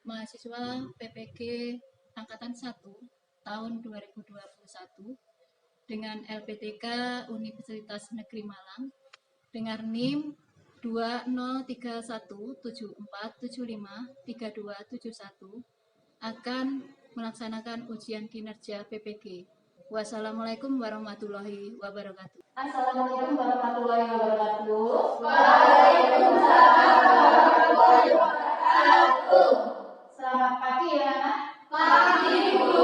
mahasiswa PPG Angkatan 1 tahun 2021 dengan LPTK Universitas Negeri Malang dengan NIM 203174753271 akan melaksanakan ujian kinerja PPG. Wassalamualaikum warahmatullahi wabarakatuh. Assalamualaikum warahmatullahi wabarakatuh. Waalaikumsalam warahmatullahi wabarakatuh. Selamat pagi ya anak. Pagi Bu.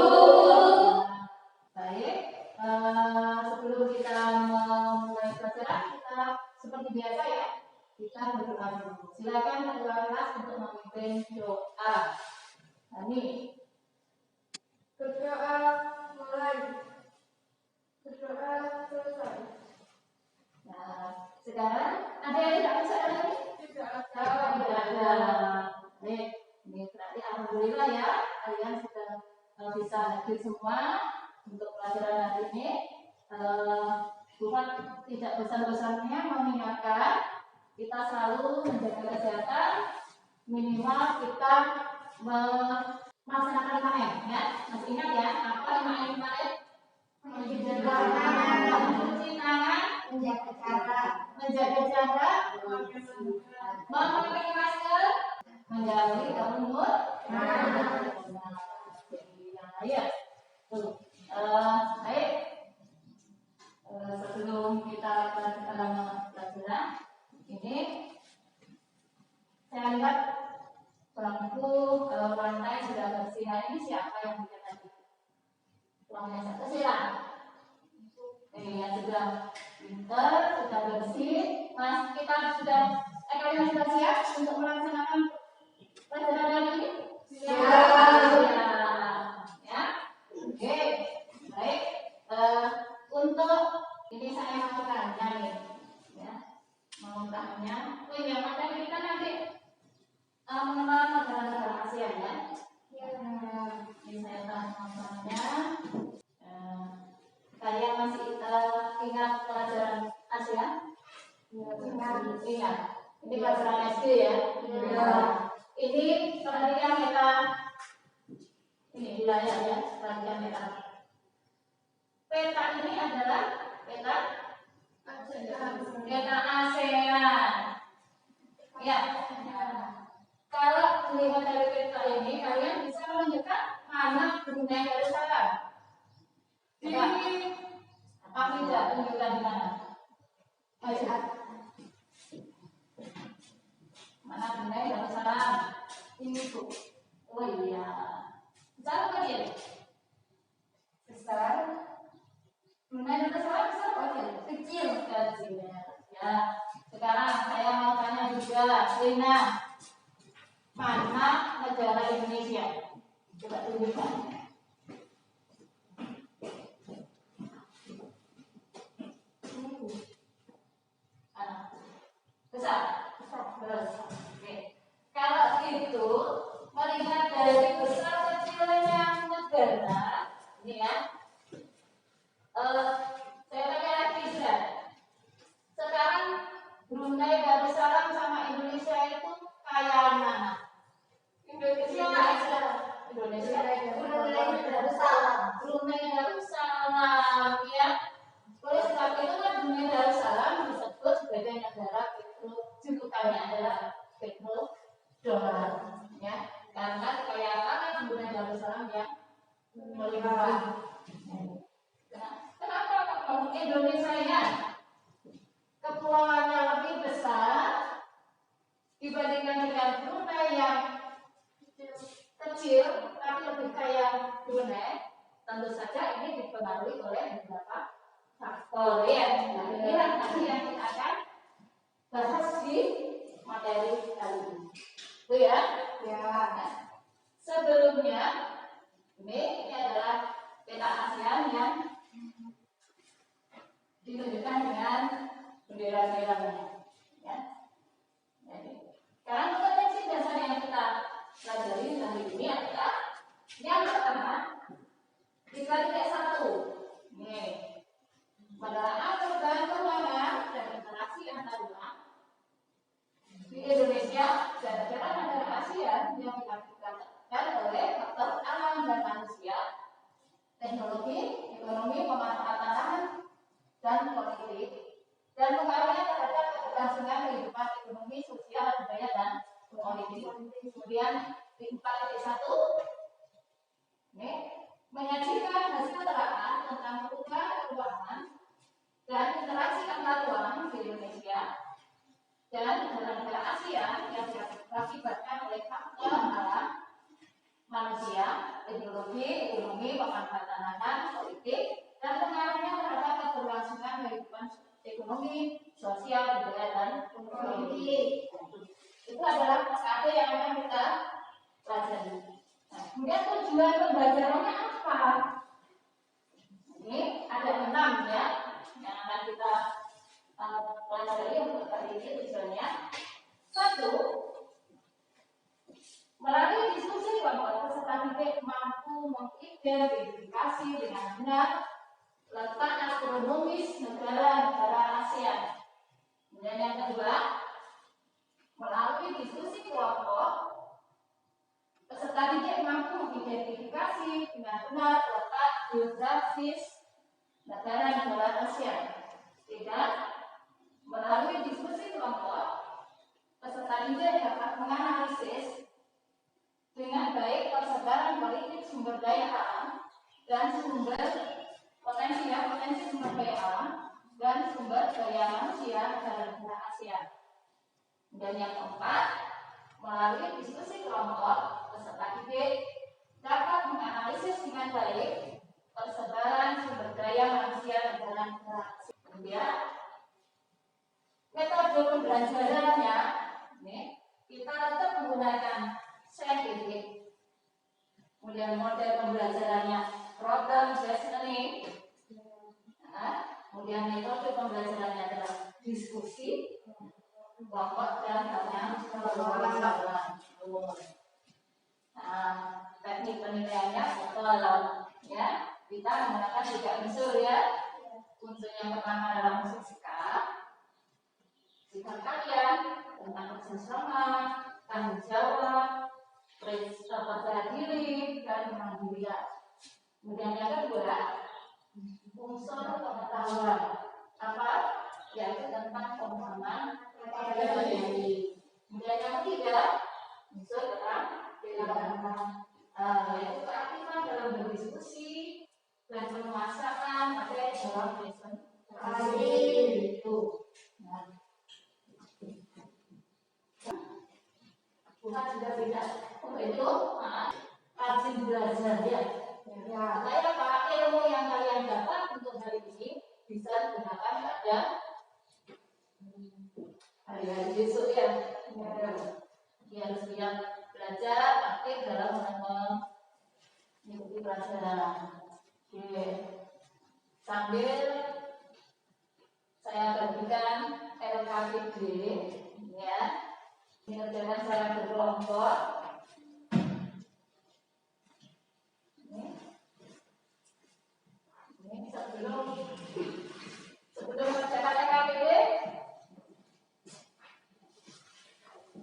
Baik, sebelum kita memulai pelajaran, kita seperti biasa ya, kita berdoa dulu. Silakan ketua kelas untuk memimpin doa. Ini Berdoa mulai. Berdoa selesai. nah, sekarang ada yang tidak bisa lagi? Tidak Tidak ada. Baik, ini berarti alhamdulillah ya, kalian sudah bisa hadir semua untuk pelajaran hari ini. Bukan tidak besar-besarnya mengingatkan kita selalu menjaga kesehatan, minimal kita melaksanakan 5M ya. Masih ingat ya, apa 5M kemarin? Mencuci tangan, menjaga jarak, memakai masker, menjauhi kerumunan. Ya, baik. Sebelum kita pelajaran ini, saya lihat bangku lantai sudah bersih. Nah, ini siapa yang bikin tadi? Tuangnya satu silang. Yang sudah pinter, sudah bersih. Mas, kita sudah kalian sudah siap untuk melaksanakan pelajaran hari ini? Siap. Ya. Oke. Baik. Untuk ini saya mau tanya nih. Ya. Mau tanya. Oh iya, materi kita nanti mengenal negara-negara Asia ya. Ini saya tanya. Kalian masih ingat pelajaran Asia? Ingat. Ini pelajaran SD ya. Ini perhatikan kita. Ini wilayah ya, perhatikan kita. Peta ini adalah peta ASEAN. Ya. Kalau melihat dari peta ini, kalian bisa menunjukkan mana Brunei Darussalam. Apa tidak tunjukkan di mana? Mana Brunei Darussalam? Ini Bu. Oh iya. Besar apa dia? Besar. Brunei Darussalam besar apa dia? Kecil. Ya. Sekarang saya mau tanya juga, Rina, mana negara Indonesia? Coba tunjukkan. Besar. Oke. Kalau itu melihat dari besar kecilnya negara, ini ya. Saya tanya lagi sudah. Sekarang Brunei Darussalam sama Indonesia itu kaya mana? Indonesia Brunei Darussalam ya. Oleh sebab itu kan Brunei Darussalam disebut sebagai negara julukannya adalah petrodollar ya, karena kekayaan kan Brunei Darussalam yang melimpah. Kenapa kalau Indonesia ya kepulauannya lebih besar dibandingkan dengan Brunei yang kecil tapi lebih kaya Brunei? Tentu saja ini dipengaruhi oleh beberapa faktor ya. Nah, inilah nanti yang kita akan bahas di materi kali ini. Itu ya. Nah, sebelumnya ini adalah peta ASEAN yang ditunjukkan dengan bendera-benderanya. Ya. Jadi, sekarang kompetensi dasar yang kita pelajari hari ini adalah yang pertama dikali satu. Nih, penerapan perubahan keuangan dan interaksi antar bank di Indonesia dan negara Asia yang dilakukan di 4.1 ini menyajikan hasil terapan tentang perubahan keuangan dan interaksi antar uang di Indonesia dan negara Asia yang diakibatkan oleh faktor alam, manusia, teknologi, ekonomi, pemanfaatan lahan, politik, dan pengaruhnya terhadap keberlangsungan kehidupan ekonomi, sosial, budaya, dan politik. Itu adalah PKB yang akan kita pelajari. Nah, kemudian tujuan pembelajarannya apa? Ini ada 6 ya yang akan kita pelajari untuk kali ini. Tujuannya 1. Melalui diskusi kelompok peserta didik mampu mengidentifikasi dengan benar letak astronomis negara-negara ASEAN. Kemudian yang kedua, melalui diskusi kelompok peserta didik mampu mengidentifikasi dengan benar letak geografis negara-negara ASEAN. 3. Melalui diskusi kelompok peserta didik dapat menganalisis dengan baik persebaran politik sumber daya alam dan potensi sumber daya alam dan sumber daya manusia negara-negara ASEAN. Dan yang keempat, melalui diskusi kelompok peserta didik dapat menganalisis dengan baik persebaran sumber daya manusia negara-negara ASEAN. Kemudian metode pembelajarannya, ini kita tetap menggunakan saintifik. Kemudian model pembelajarannya problem based learning. Kemudian metode pembelajarannya adalah diskusi kelompok dan pengulangan. Teknik penilaiannya betul ya. Kita menggunakan 3 unsur ya. Unsur yang pertama adalah unsur sikap kalian tentang kerjasama, tanggung jawab, percaya diri, dan kemandirian. Kemudian yang kedua, unsur pengetahuan apa? Yaitu tentang pemahaman diri. Kemudian yang ketiga, unsur keterampilan, yaitu keaktifan dalam berdiskusi dan penguasaan materi dalam presentasi itu. Bukan juga beda. Itu rajin belajar ya. Supaya apa? Ilmu yang kalian dapat untuk hari ini bisa digunakan pada hari-hari besok ya. Jadi harus siap belajar aktif dalam mengikuti pelajaran. Oke. Sambil saya bagikan LKPD ya. Mengerjakan saya berkelompok. Ini sebelum mengerjakan LKPD,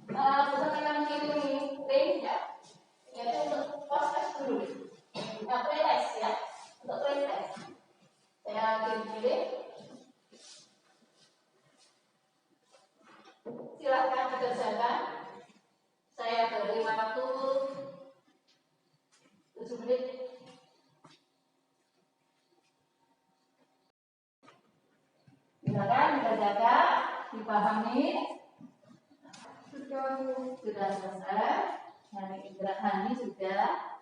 peserta yang kirim ya, yaitu untuk proses dulu, pretest ya, untuk pretest. Saya kirim. Silakan dikerjakan. Saya beri waktu 7 menit. Silakan dikerjakan, dipahami. Sudah selesai. Hani sudah.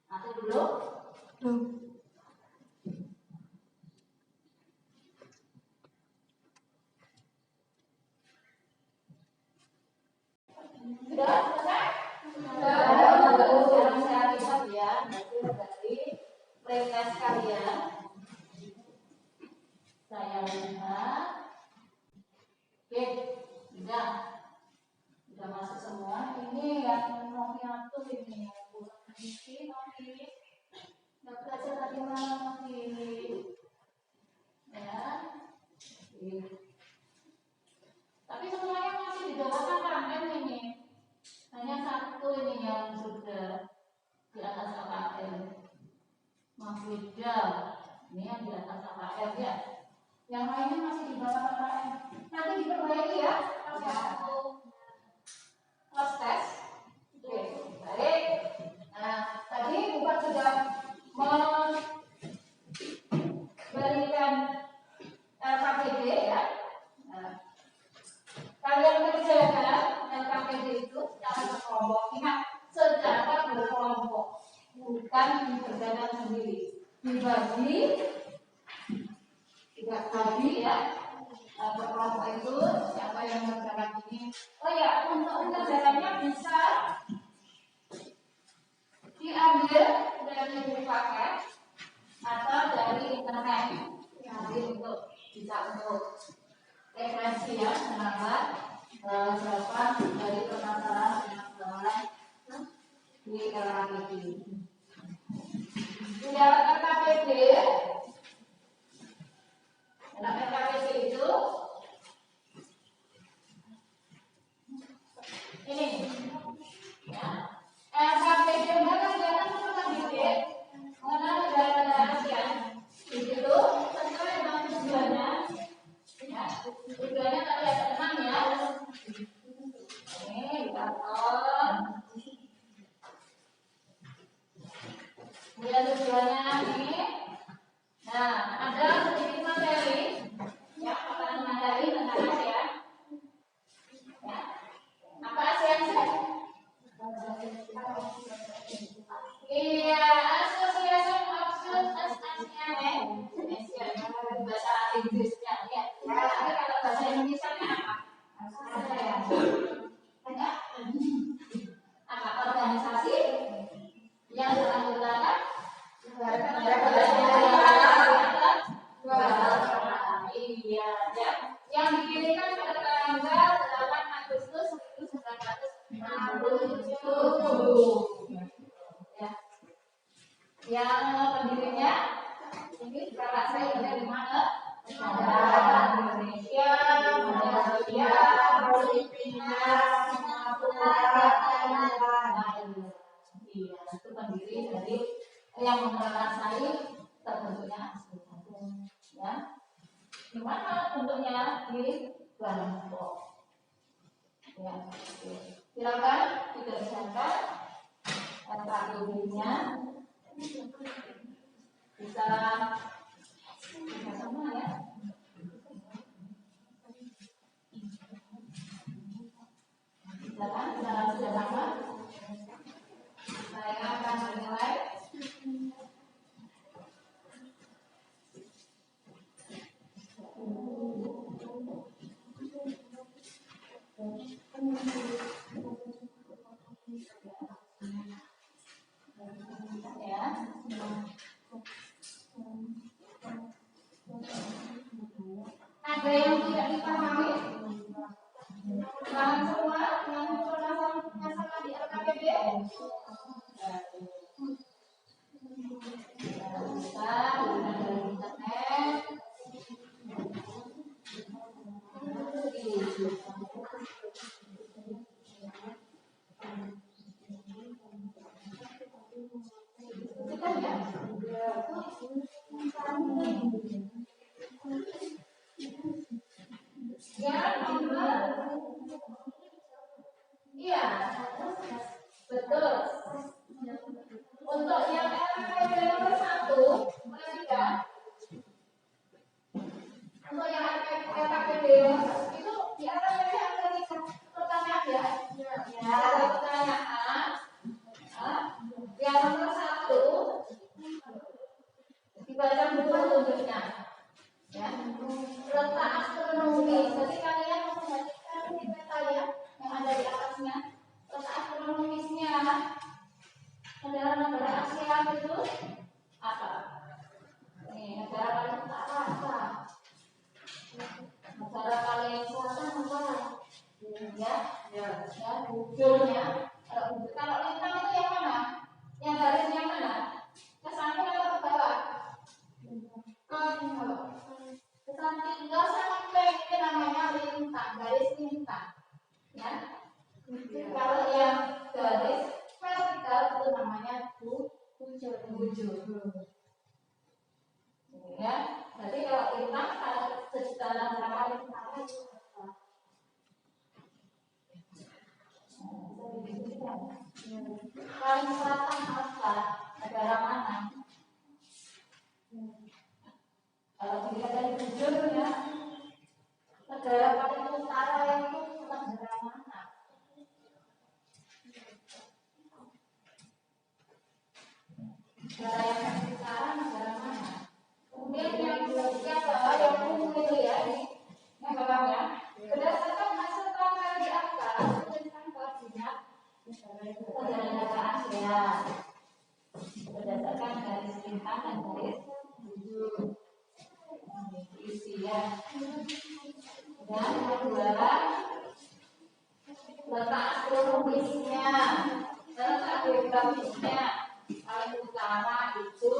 Aku dulu. Sudah selesai? Sudah. Sekarang saya lihat ya hasil dari pretest kalian. Saya lihat. Oke, sudah masuk semua. Ini yang nopi ini bukan nopi. Nggak belajar tadi malam nopi. Ya. Tapi semuanya masih di bawah KKN ini. Hanya satu ini yang sudah di atas KKN. Mahfida, ini yang di atas KKN ya. Yang lainnya masih di bawah KKN. Nanti diperbaiki ya. Satu. berkelompok. Ingat, secara berkelompok, bukan dikerjakan sendiri. Dibagi, tidak bagi ya. Berkelompok itu siapa yang mengerjakan ini? Oh ya, untuk mengerjakannya bisa diambil dari buku paket atau dari internet. Nanti bisa untuk referensi ya, menambah jawaban dari permasalahan di LKPD. Di dalam LKPD, itu ini ya. LKPD mana kelihatan teman didik mengenal negara-negara ASEAN. Di situ sesuai dengan tujuannya. Ya, tujuannya tadi ada 6 ya. Ini ditonton. Kemudian tujuannya ini. Nah, ada sedikit materi ya, akan materi tentang ASEAN. Ya. Apa ASEAN sih? Iya, Association of Schools ASEAN. Bahasa Inggrisnya ya. Tapi kalau bahasa Indonesia apa? Apa organisasi yang beranggotakan iya ya, yang didirikan pada tanggal 8 Agustus 1967 ya. Yang pendirinya ini berasal dari mana? Indonesia, Malaysia, Filipina, Singapura, Thailand. Iya, itu pendiri dari yang memperasai terbentuknya ASEAN. Ya, di mana bentuknya di kelompok. Ya, silakan dikerjakan LKPD-nya bisa sama ya. Silakan sudah sama. Saya akan menilai. Ya. Ada yang tidak dipahami? Paham semua yang masalah di LKPD? Bisa dari internet. Iya, betul. Untuk yang LKPD nomor 1, perhatikan. Untuk yang LKPD itu di LKPD ada 3 pertanyaan ya. Ya, ada pertanyaan. Yang nomor 1 dibaca buku petunjuknya. Ya, letak astronomi. Jadi kalian memperhatikan di peta ya yang ada di atasnya. Letak astronomisnya adalah negara ASEAN itu apa? Ini negara paling utara apa? Negara paling selatan apa? Ya, bujurnya. Kalau lintang itu yang mana? Yang garis yang mana? Ke samping atau ke bawah? Ke samping. Nggak sampai, ini namanya lintang, garis lintang. Ya. Kalau yang garis vertikal itu namanya bujur. Ya, jadi kalau lintang kalau sejuta berapa lintang itu paling selatan apa? Negara mana? Kalau dilihat dari bujurnya, negara paling utara itu negara mana? Asia berdasarkan garis bintang dan garis bujur Asia. Dan kedua, letak astronomisnya, letak geografisnya. Paling utara itu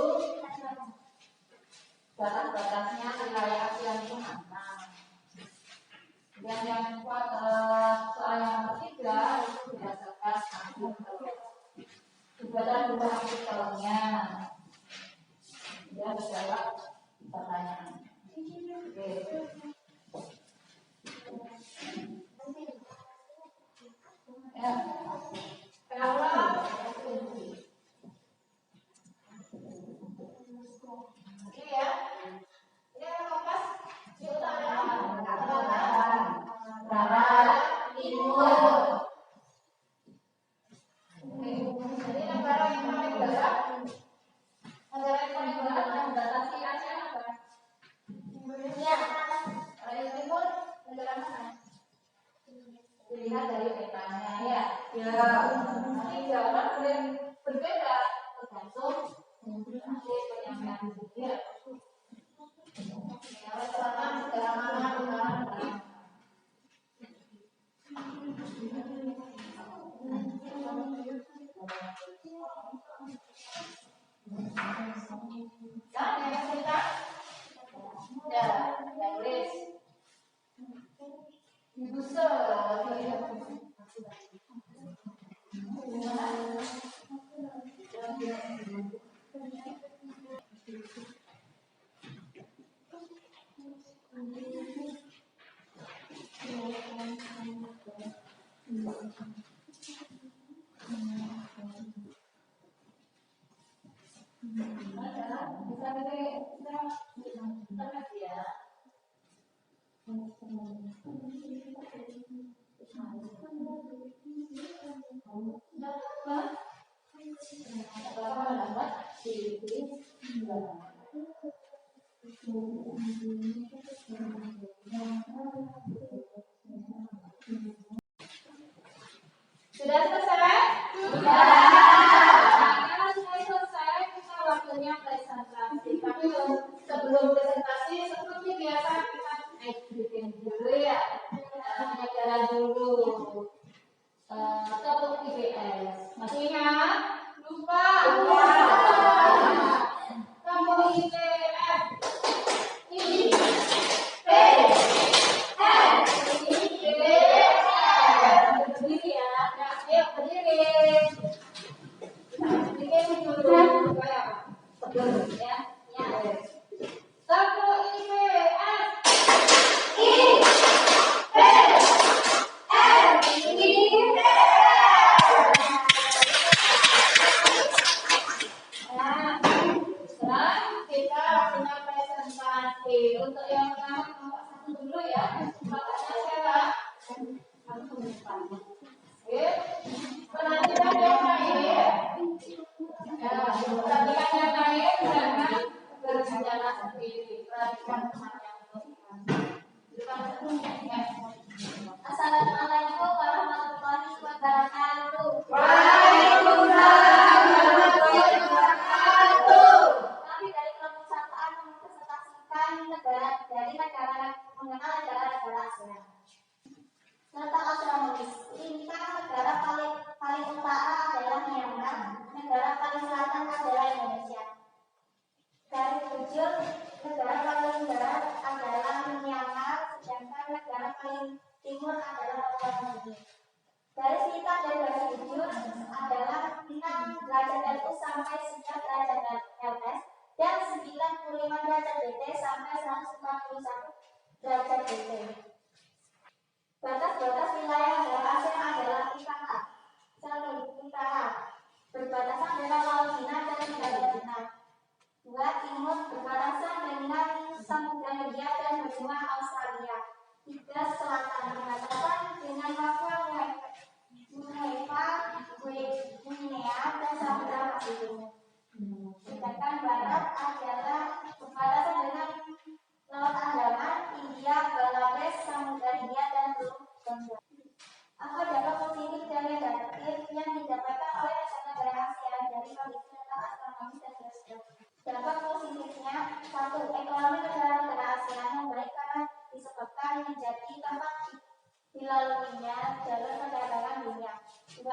batas-batasnya wilayah ASEAN itu mana? Dan yang soal yang ketiga itu berdasarkan gugatan dua artikelnya. Dia menjawab pertanyaan. Oke. Ya. Kalau ini ya, ini kompas di utara, barat, timur. Jadi negara yang paling barat, yang membatasi ASEAN apa? Indonesia. Paling timur negara mana? Dilihat dari petanya ya. Nanti jawaban boleh berbeda tergantung nanti penyampaian dia. Kalau selatan negara mana, utara negara mana. Nah, yang kita ya, tulis busa. Sudah selesai? Sudah. Kalau sudah selesai, kita waktunya presentasi. Tapi sebelum presentasi, seperti biasa kita bikin dulu ya. Pengajaran dulu. Topik IPS. Masih ingat? Lupa. Kamu IPS. Berdiri ya. Ayo berdiri. Bikin dulu supaya sebelum ya. Satu IPS. Sekarang kita punya presentasi. Untuk yang pertama nomor satu dulu ya. Makanya siapa? Oke. Perhatikan yang lain. Perhatikan yang lain jangan berbicara sendiri. Perhatikan teman yang Assalamualaikum warahmatullahi wabarakatuh. Waalaikumsalam warahmatullahi wabarakatuh. Kami dari kelompok 1A mempresentasikan negara mengenal negara-negara ASEAN. Letak astronomis. Lintang negara paling utara adalah Myanmar, negara paling selatan adalah Indonesia. Garis bujur, negara paling barat adalah Myanmar, sedangkan negara paling timur adalah Papua Nugini. Garis hitam dan garis bujur adalah 6 derajat Celcius sampai 9 derajat LS dan 95 derajat BT sampai 141 derajat BT. Batas-batas wilayah negara ASEAN adalah utara, berbatasan dengan Laut Cina dan Filipina. 2. Timur, berbatasan dengan Samudra Hindia dan benua Australia. 3. Selatan, berbatasan dengan Papua Guinea dan Samudra Pasifik. Sedangkan barat adalah berbatasan dengan Laut Andaman, India, Bangladesh, Samudra Hindia dan Teluk Benua. Apa dapat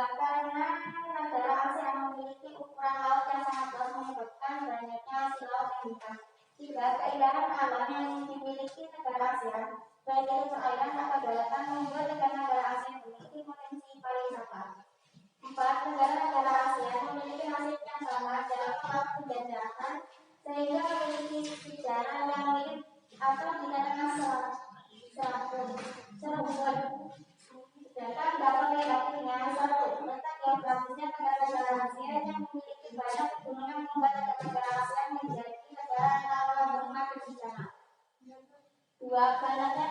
karena negara ASEAN memiliki ukuran laut yang sangat luas menyebabkan banyaknya hasil laut yang hitam. 3. Keindahan alam yang dimiliki negara ASEAN, baik itu perairan atau daratan, membuat negara-negara ASEAN memiliki potensi pariwisata. 4. Negara-negara ASEAN memiliki nasib yang sama dalam melawan penjajahan, sehingga memiliki sejarah yang mirip atau dikatakan serumur. Sedangkan dampak negatifnya, 1. Letak geografisnya negara-negara ASEAN yang memiliki banyak pegunungan membuat negara ASEAN menjadi negara rawan bencana bencana. 2. Banyaknya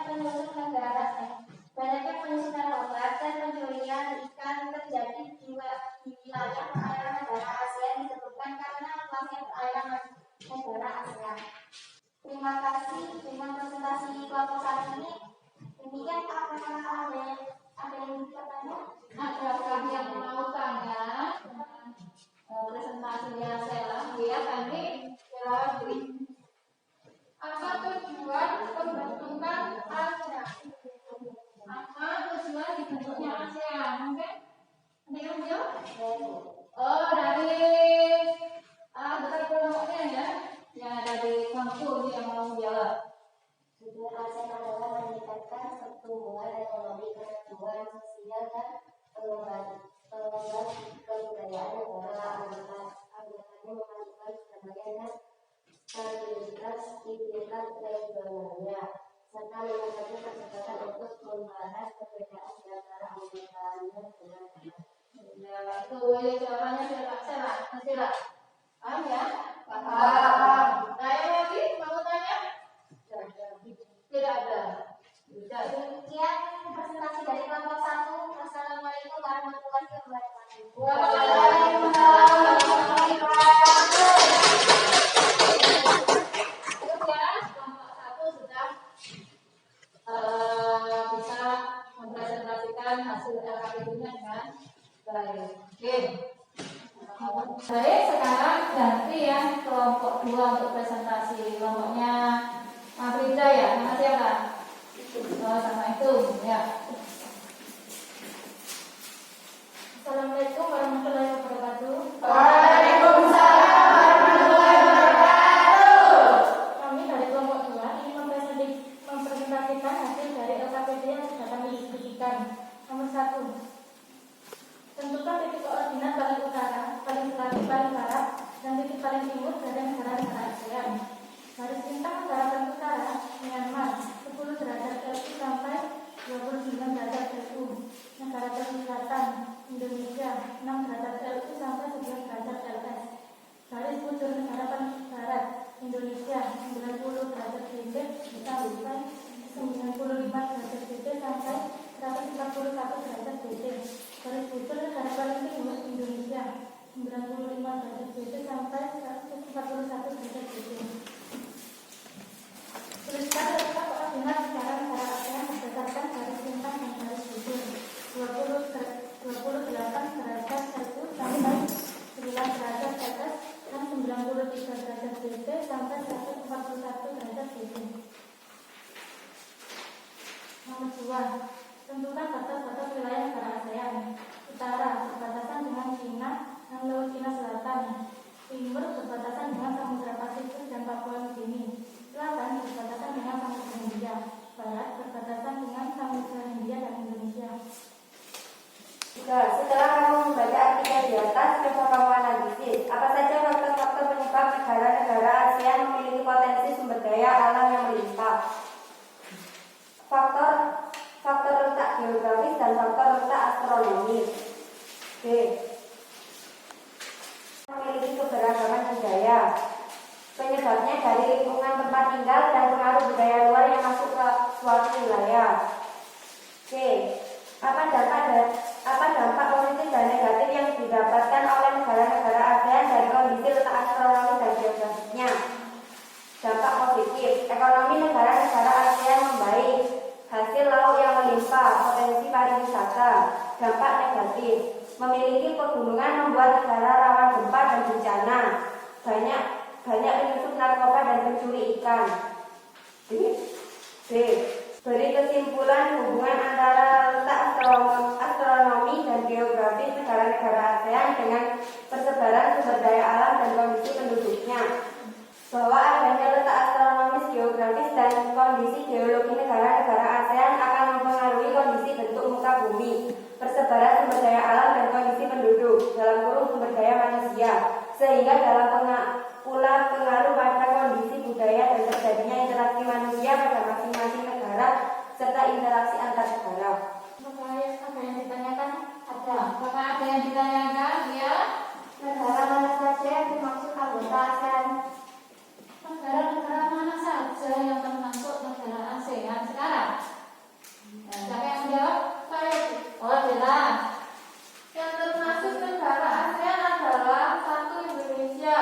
penyusutan obat dan pencurian ikan terjadi di wilayah perairan negara ASEAN disebabkan karena luasnya perairan negara ASEAN. Terima kasih dengan presentasi kelompok saat ini. Demikian, apakah ada yang bertanya? Adakah yang mau tanya presentasinya Sela? Ya, nanti Sela beri. Apa tujuan pembentukan ASEAN? Apa tujuan dibentuknya ASEAN? Mungkin ada yang jawab? Oh, dari anggota kelompoknya ya, yang ada di kampus yang mau jawab. Tujuan ASEAN adalah meningkatkan pertumbuhan ekonomi, kemajuan sosial, dan pengembangan kebudayaan negara anggotanya, memajukan perdamaian dan stabilitas di tingkat regionalnya, serta meningkatkan kecepatan untuk membahas perbedaan di antara anggotanya dengan Ya, itu jawabannya Sela. Ah ya, paham. Nah, yang lagi mau tanya? Tidak ada. Tidak. Demikian presentasi dari kelompok 1. Wassalamualaikum warahmatullahi wabarakatuh. Waalaikumsalam warahmatullahi wabarakatuh. Cukup ya, kelompok 1 sudah bisa mempresentasikan hasil LKPD-nya dengan baik. Oke. Baik, sekarang ganti ya kelompok 2 untuk presentasi. Kelompoknya Afrida ya, nama siapa? Oh, sama itu ya. Assalamualaikum warahmatullahi wabarakatuh. Waalaikumsalam warahmatullahi wabarakatuh. Kami dari kelompok 2 ingin mempresentasikan hasil dari LKPD yang sudah kami diskusikan. Nomor 1. Tentukan titik koordinat paling utara, paling selatan, paling barat, dan titik paling timur dari negara-negara ASEAN. Garis bintang negara utara, Myanmar, 10 derajat LU sampai 29 derajat LU. Negara selatan, Indonesia, 6 derajat LU sampai 11 derajat LS. Garis bujur negara paling barat, Indonesia, 90 derajat BC sampai 95 derajat BC sampai 141 derajat BC. Garis bujur negara paling timur, Indonesia, 95 derajat BC sampai 141 derajat BC. Tuliskan letak koordinat negara-negara ASEAN berdasarkan garis bintang dan garis bujur. 28 derajat LU sampai 9 derajat LS dan 93 derajat BC sampai 141 derajat BC. Nomor 2. Tentukan batas-batas wilayah negara ASEAN. Utara berbatasan dengan Cina dan Laut Cina Selatan. Timur berbatasan dengan Samudra Pasifik dan Papua Nugini. Selatan berbatasan dengan Samudra Hindia. Barat berbatasan dengan Samudra Hindia dan Indonesia. Setelah kamu membaca artikel di atas, coba kamu analisis apa saja faktor-faktor penyebab negara-negara ASEAN memiliki potensi sumber daya alam yang melimpah. Faktor letak geografis dan faktor letak astronomis. B. Memiliki keberagaman budaya. Penyebabnya dari lingkungan tempat tinggal dan pengaruh budaya luar yang masuk ke suatu wilayah. C. Apa dampak positif dan negatif yang didapatkan oleh negara-negara ASEAN dari kondisi letak astronomis dan geografisnya? Dampak positif, ekonomi negara-negara ASEAN membaik, hasil laut yang melimpah, potensi pariwisata. Dampak negatif, memiliki pegunungan membuat negara rawan gempa dan bencana, banyak penyusup narkoba dan pencuri ikan. B. Beri kesimpulan hubungan antara letak astronomi dan geografis ASEAN dengan persebaran sumber daya alam dan kondisi penduduknya. Bahwa adanya letak astronomis, geografis, dan kondisi geologi negara-negara ASEAN akan mempengaruhi kondisi bentuk muka bumi, persebaran sumber daya alam dan kondisi penduduk dalam kurung sumber daya manusia, sehingga dalam pula pengaruh pada kondisi budaya dan terjadinya interaksi manusia pada masing-masing negara serta interaksi antar negara. Apakah ada yang ditanyakan? Ada. Apakah ada yang ditanyakan? Ya. Negara mana saja yang dimaksud anggota ASEAN? Negara-negara mana saja yang termasuk negara ASEAN sekarang? Siapa yang menjawab? Saya Oh, jelas. yang termasuk negara ASEAN adalah 1. Indonesia,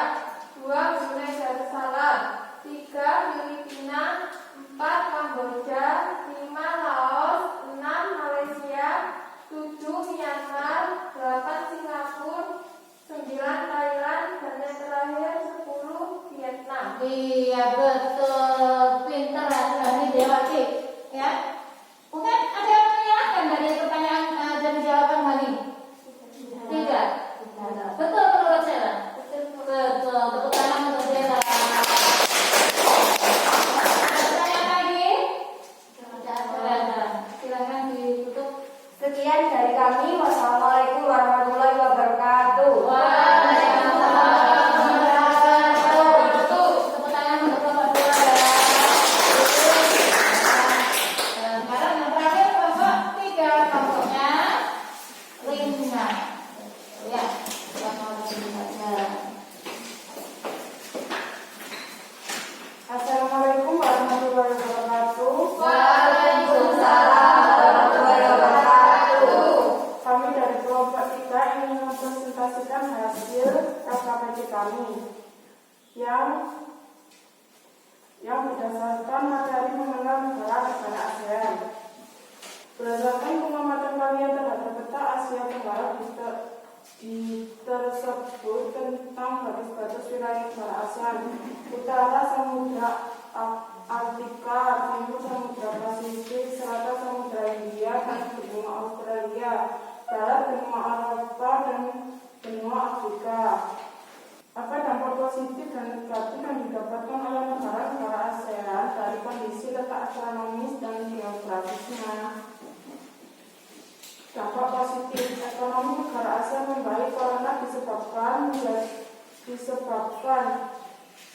2. Brunei Darussalam, 3. Filipina, 4. Kamboja, 5. Laos, 6. Malaysia, 7. Myanmar, 8. Singapura, 9. Thailand, dan yang terakhir 10. Vietnam. Iya, betul. Pintar lah, berani jawab. Ya. Bukan ada yang menyalahkan dari pertanyaan dan jawaban hari ini? Tidak. Betul menurut saya. Betul. Tepuk tangan untuk Dela. Ada pertanyaan lagi? Ada. Silakan ditutup. Sekian dari kami. Wassalamualaikum warahmatullahi wabarakatuh. Waalaikumsalam warahmatullahi wabarakatuh. Tepuk tangan untuk Bapak Dela. Sekarang yang terakhir Bapak 3 kelompoknya 5. Ya, Assalamualaikum warahmatullahi wabarakatuh. Waalaikumsalam warahmatullahi wabarakatuh. Kami dari kelompok 3 ingin mempresentasikan hasil KKPD kami yang berdasarkan materi mengenal negara-negara ASEAN. Berdasarkan pengamatan kalian terhadap peta Asia Tenggara tersebut tentang batas-batas wilayah negara ASEAN, utara Samudra Arktika, timur Samudra Pasifik, selatan Samudra Hindia, dan benua Australia, barat benua Eropa, dan benua Afrika. Apa dampak positif dan negatif yang didapatkan oleh negara-negara ASEAN dari kondisi letak astronomis dan geografisnya? Dampak positif ekonomi negara ASEAN membaik karena disebabkan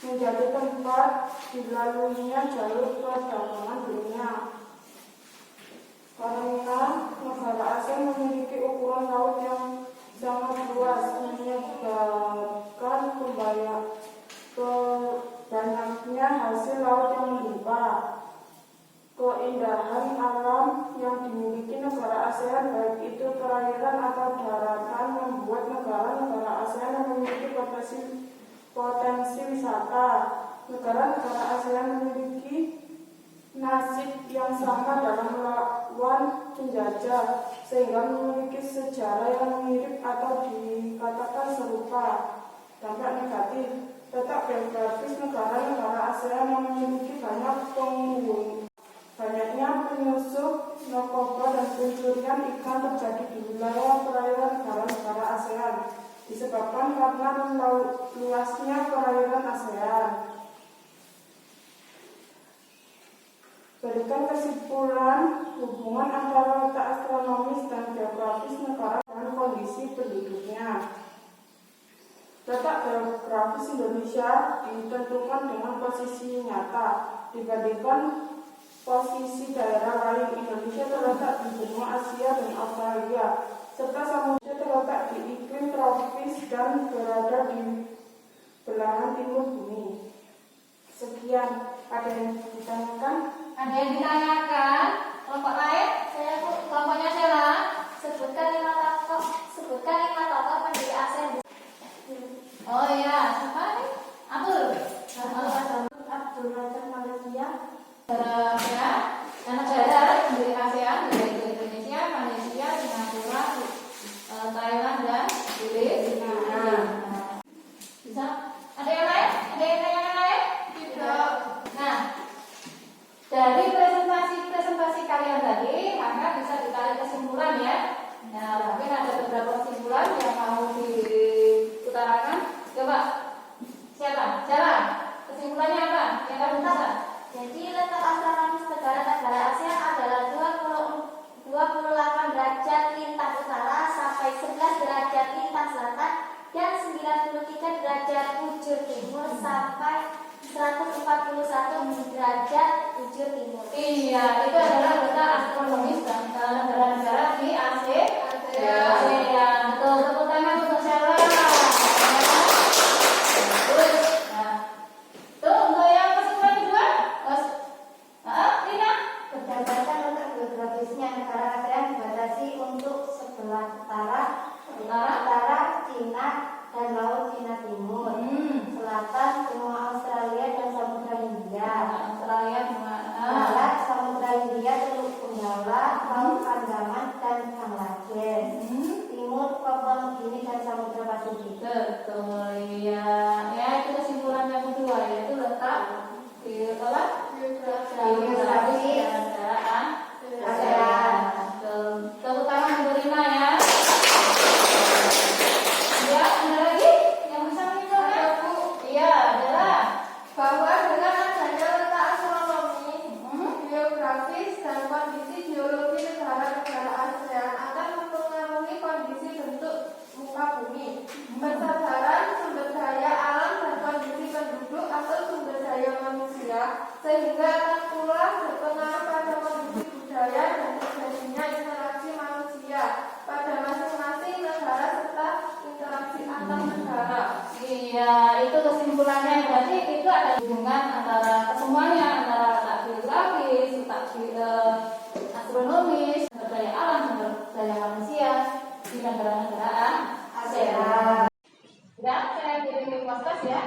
menjadi tempat dilaluinya jalur perdagangan dunia. Karena negara ASEAN memiliki ukuran laut yang sangat luas, menyebabkan banyaknya hasil laut yang melimpah. Keindahan alam yang dimiliki negara ASEAN, baik itu perairan atau daratan, membuat negara-negara ASEAN memiliki potensi wisata. Negara-negara ASEAN memiliki nasib yang sama dalam melawan penjajah, sehingga memiliki sejarah yang mirip atau dikatakan serupa. Dampak negatif, letak geografis negara-negara ASEAN yang memiliki banyaknya penyusup, narkoba, dan pencurian ikan terjadi di wilayah perairan negara-negara ASEAN, disebabkan karena luasnya perairan ASEAN. Berikan kesimpulan hubungan antara letak astronomis dan geografis negara dan kondisi penduduknya. Letak geografis Indonesia ditentukan dengan posisi nyata dibandingkan posisi daerah lain. Indonesia terletak di benua Asia dan Australia, serta samudra terletak di iklim tropis dan berada di belahan timur bumi. Sekian, ada yang ditanyakan? Ada yang ditanyakan? Kelompok lain? Saya Bu, Kelompoknya Sheila. sebutkan 5 tokoh pendiri ASEAN. Oh iya, siapa nih? Abdul. Abdul Razak Malaysia, Negara pendiri ASEAN yaitu Indonesia, Malaysia, Singapura, bujur timur sampai 141 derajat bujur timur. Iya, itu adalah letak astronomis dan negara-negara di Asia. Ya, betul. Tepuk tangan untuk Sheila. Bagus. Nah, tuh untuk yang kesimpulan kedua, Mas. Rina. Berdasarkan letak geografisnya, negara ASEAN dibatasi untuk sebelah utara Cina dan Laut Cina Timur, selatan benua Australia dan Samudra Hindia, Australia barat Samudra Hindia, Teluk Benggala, Laut Andaman dan Bangladesh, timur Papua Nugini dan Samudra Pasifik. Betul, iya. Ya, itu kesimpulan yang kedua, yaitu letak di apa? Geografis keadaan ASEAN. Tepuk tangan untuk Rina ya. Ya, ada lagi yang bisa menunjukkan? Iya, adalah Bahwa dengan adanya letak astronomi, geografis, dan kondisi geologi negara-negara ASEAN akan mempengaruhi kondisi bentuk muka bumi, kesadaran sumber daya alam dan kondisi penduduk atau sumber daya manusia, sehingga akan pula berpengaruh pada kondisi budaya dan terjadinya interaksi manusia pada masing-masing negara serta interaksi antar negara. iya, itu kesimpulannya. Berarti itu ada hubungan antara kesemuanya, antara letak geografis, letak astronomis, sumber daya alam, sumber daya manusia di negara-negara ASEAN. Ya, saya kirim podcast ya.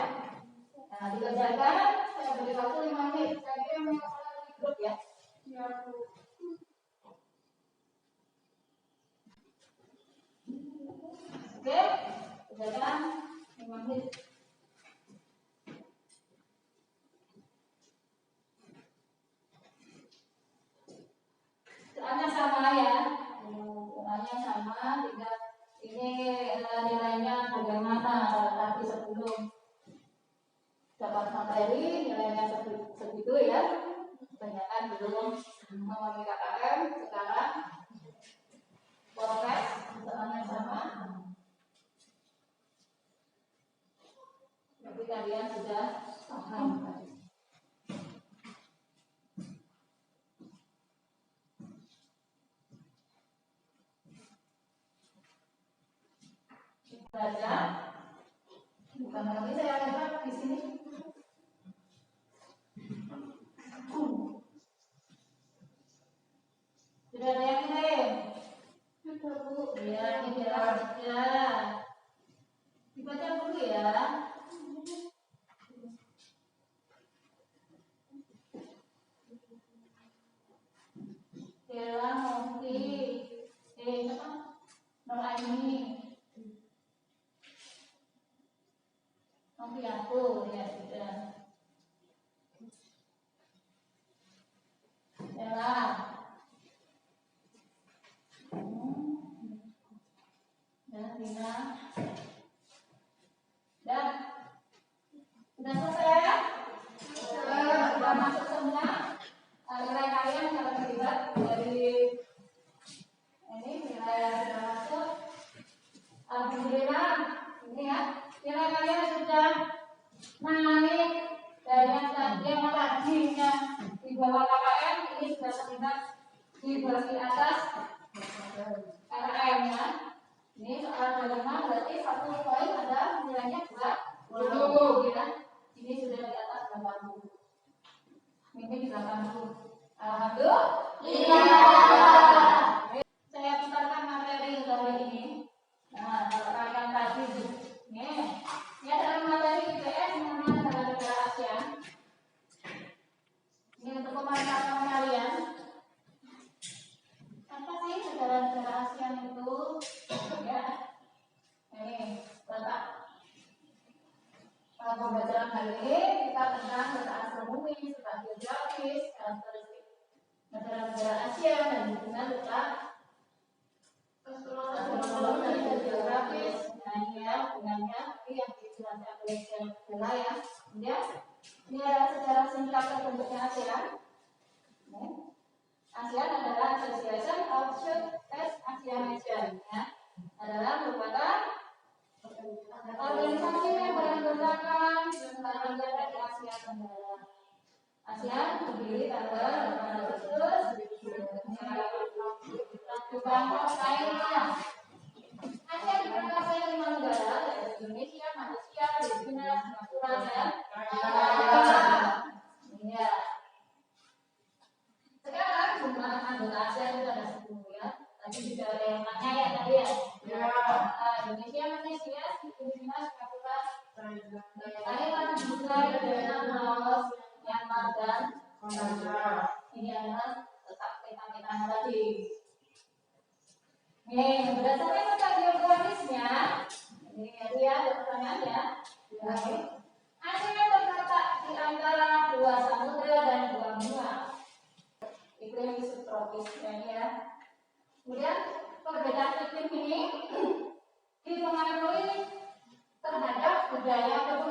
Nah, dikerjakan, saya beri waktu 5 menit. Saya kirim di grup ya. Oke, kerjakan 5 menit. Soalnya sama ya, soalnya sama, tinggal ini nilainya bagaimana tadi sebelum dapat materi nilainya segitu ya, kebanyakan belum memahami KKM, sekarang proses soalnya sama. Tapi kalian sudah paham tadi. Baca, bukan lagi saya lihat di sini. Sudah ada yang kirim? Sudah Bu. Ya, ini dia baca. Dibaca dulu ya. Kela Nongki, apa? Nur Aini. Nongki aku ya sudah. Kela. Dan Rina. Dan sudah selesai ya? Sudah masuk semua. Nilai kalian kalau terlibat dari ini nilai sudah masuk. Alhamdulillah ini ya nilai kalian sudah naik dari yang tadinya di bawah KKM ini sudah terlibat di bagian atas KKM ya. Ini soal 25 berarti 1 poin ada nilainya 20 ya. Ini sudah di atas 80. Ini di 80. Alhamdulillah. Saya putarkan materi untuk hari ini. Nah, kalau kalian tadi ini dalam materi IPS namanya negara-negara ASEAN. Ini untuk pemahaman kalian. Apa sih negara-negara ASEAN itu? Ya, ini letak pembelajaran kali ini kita tentang letak astronomi, letak geografis, karakteristik negara-negara ASEAN dan hubungan letak astronomi dan geografis. Nah ini ya hubungannya tapi yang dijelaskan oleh Sheila ya. Kemudian ini adalah sejarah singkat terbentuknya ASEAN. ASEAN adalah Association of Southeast Asian Nations ya. Adalah merupakan organisasi yang beranggotakan negara di Asia Tenggara. ASEAN terdiri tanggal 8 Agustus 1945. Thailand. ASEAN diperkuasai 5 negara, yaitu Indonesia, Malaysia, Filipina, Singapura, dan Thailand. Ya. Sekarang jumlah anggota ASEAN itu ada 10 ya. Tadi sudah ada yang tanya ya tadi ya. Indonesia, Malaysia, Filipina, Singapura, Thailand, Brunei, Vietnam, Laos, Myanmar, dan Kamboja. Ini adalah tetap peta-peta tadi. Nih, berdasarkan peta geografisnya, ini ya ada pertanyaannya. ASEAN terletak di antara 2 samudra dan 2 benua. Iklim subtropis ya. Kemudian perbedaan iklim ini dipengaruhi terhadap budaya dan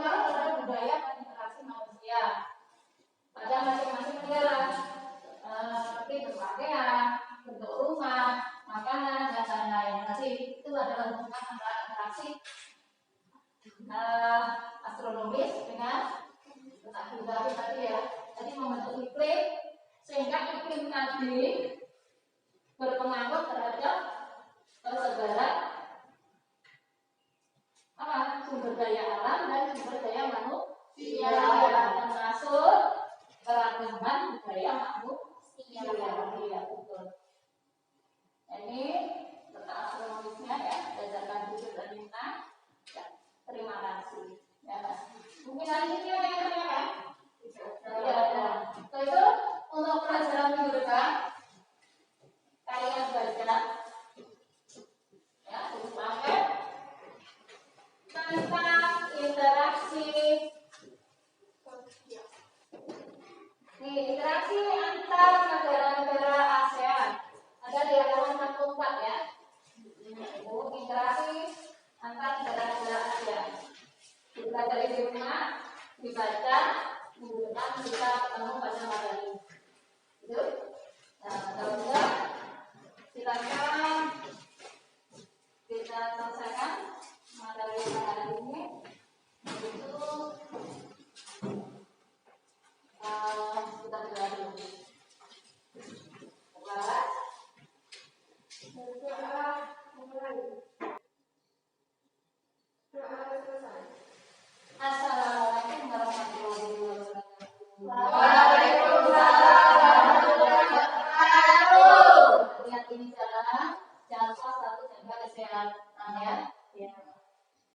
interaksi manusia pada masing-masing negara, seperti berpakaian, bentuk rumah, makanan, dan lain-lain. Nanti itu adalah hubungan antara interaksi astronomis dengan letak geografis tadi ya. Jadi membentuk iklim sehingga iklim tadi berpengaruh terhadap persebaran sumber daya alam dan sumber daya manusia, termasuk keragaman budaya manusia. Ya, betul. Ini letak astronomisnya ya, berdasarkan bukit dan bintang. Ya, terima kasih. Ya, mungkin hari ini ada yang tanyakan? Ya, ada. Setelah itu untuk pelajaran minggu depan kalian baca ya, buku paket tentang interaksi antar negara-negara ASEAN. Ada di halaman 64 ya. Interaksi antar negara-negara ASEAN. Dipelajari di rumah, dibaca, minggu depan kita ketemu pada materi. Itu. Nah, kalau sudah silakan kita selesaikan materi hari ini. Itu kita berdoa dulu. Assalamualaikum warahmatullahi wabarakatuh. Waalaikumsalam warahmatullahi wabarakatuh. Lihat ini jalan, jangan lupa selalu jaga kesehatan ya.